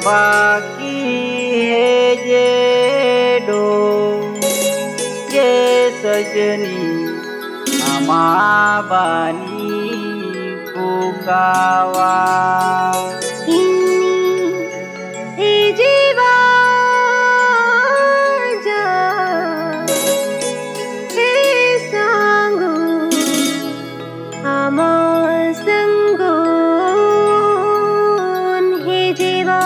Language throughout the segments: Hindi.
बाकी है जे डो ये सजनी अमाबानी पुकावा हे जीवा जा हे सांगू आमा संगून हे जीवा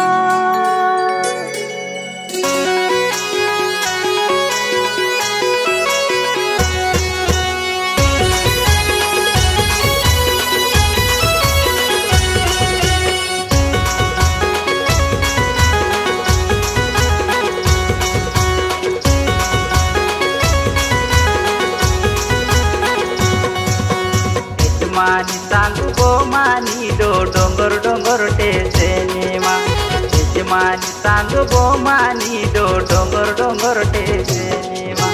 मानी सांगू गो मानी दो डोंगर डोंगर टेसे नेमा मानी सांगू गो मानी दो डोंगर डोंगर टेसे नेमा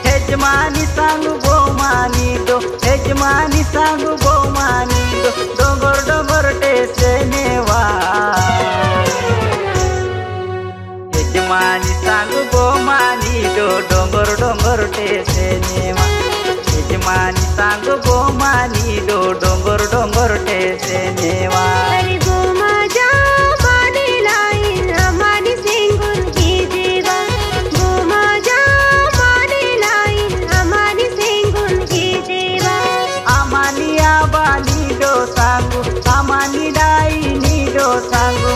हेजमानी सांगू गो मानी दो हेजमानी सांगू गो मानी दो डोंगर डोंगर टेसे नेवा हेजमानी सांगू गो मानी दो डोंगर डोंगर टेसे नेमा मानी सांगू गो मानी दो डोंगर डोंगर टेसे नेवा अरे गो माझा मानी लाईन आमानी सिंगून ही जीवा गो माझा मानी लाईन आमानी सिंगून ही जीवा आमानी आबानी दो सांगू आमानी डाईनी दो सांगू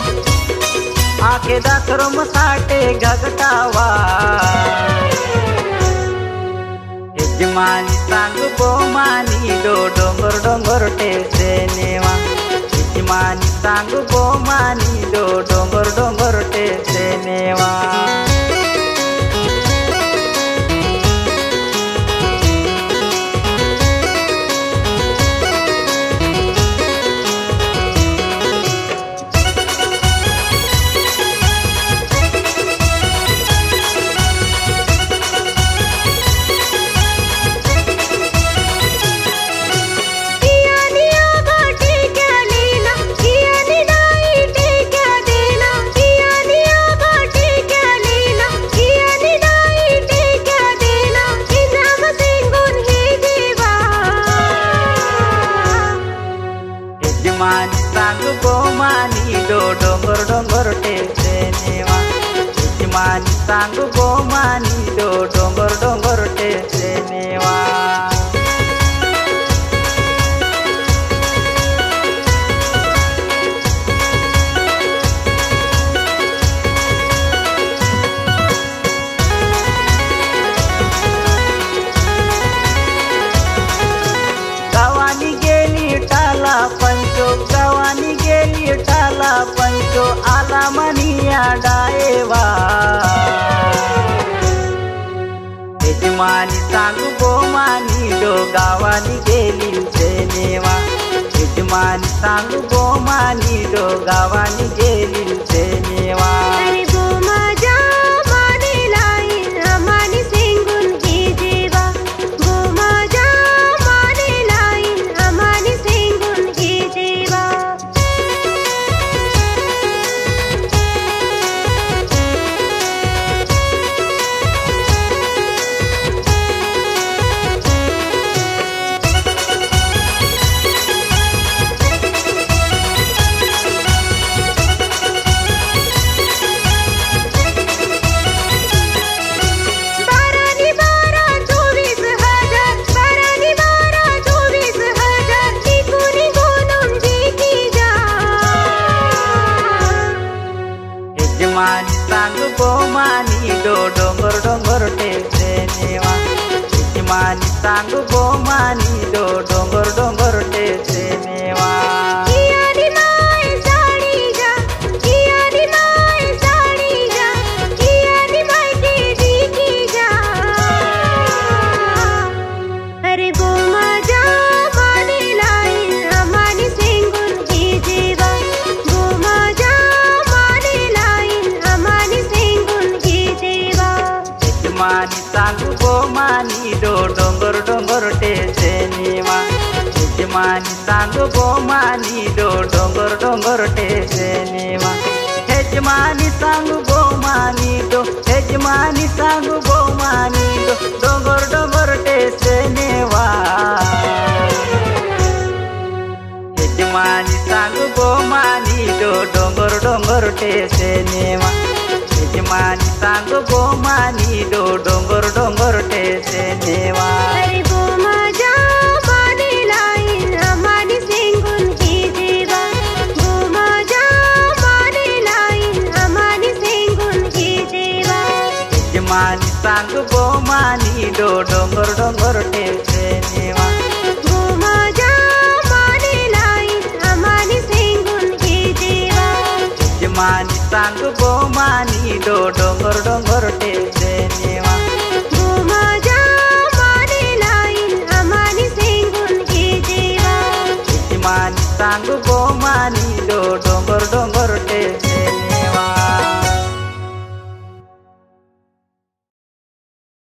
आखे दाखरम साठे घगटावा मानी सांगू गो मानी दो डोंगर डोंगर टेसे नेवा मानी सांगू गो मानी दो डोंगर डोंगर टेसे नेवा मानी सांगू गो मानी दो डोंगर डोंगर टेसे नेवा मानी सांगू गो मानी दो डोंगर डोंगर टेसे नेवा गावानी गेली टाला पंचो गावानी गेली टाला पंचो आला मनिया डाएवा मानी सांगू गो मानी दो गावानी गेली नेवा मानी सांगू गो मानी दो गावानी गेली नेवा अरे गो माझा मानी लाईन आमानी सिंगून ही जीवा गो माझा मानी लाईन आमानी सिंगून ही जीवा मानी सांगू गो मानी दो डोंगर डोंगर टेसे नेवा यजमानी सांगू गोमानी दो डोंगर डोंगर टेसे नेवा यजमानी सांगू गोमानी दो डोंगर डोंगर टेसे नेवा यजमानी सांगू गोमानी दो डोंगर डोंगर टेसे नेवा यजमानी सांगू गोमानी दो यजमानी सांगू गोमानी दो डोंगर डोंगर टेसे नेवा यजमानी सांगू गोमानी दो डोंगर डोंगर टेसे नेवा यजमानी सांगू गोमानी दो डोंगर डोंगर टेसे नेवा यजमानी सांगू गोमानी दो डोंगर डोंगर टेसे नेवा यजमानी सांगू गोमानी दो डोंगर डोंगर टेसे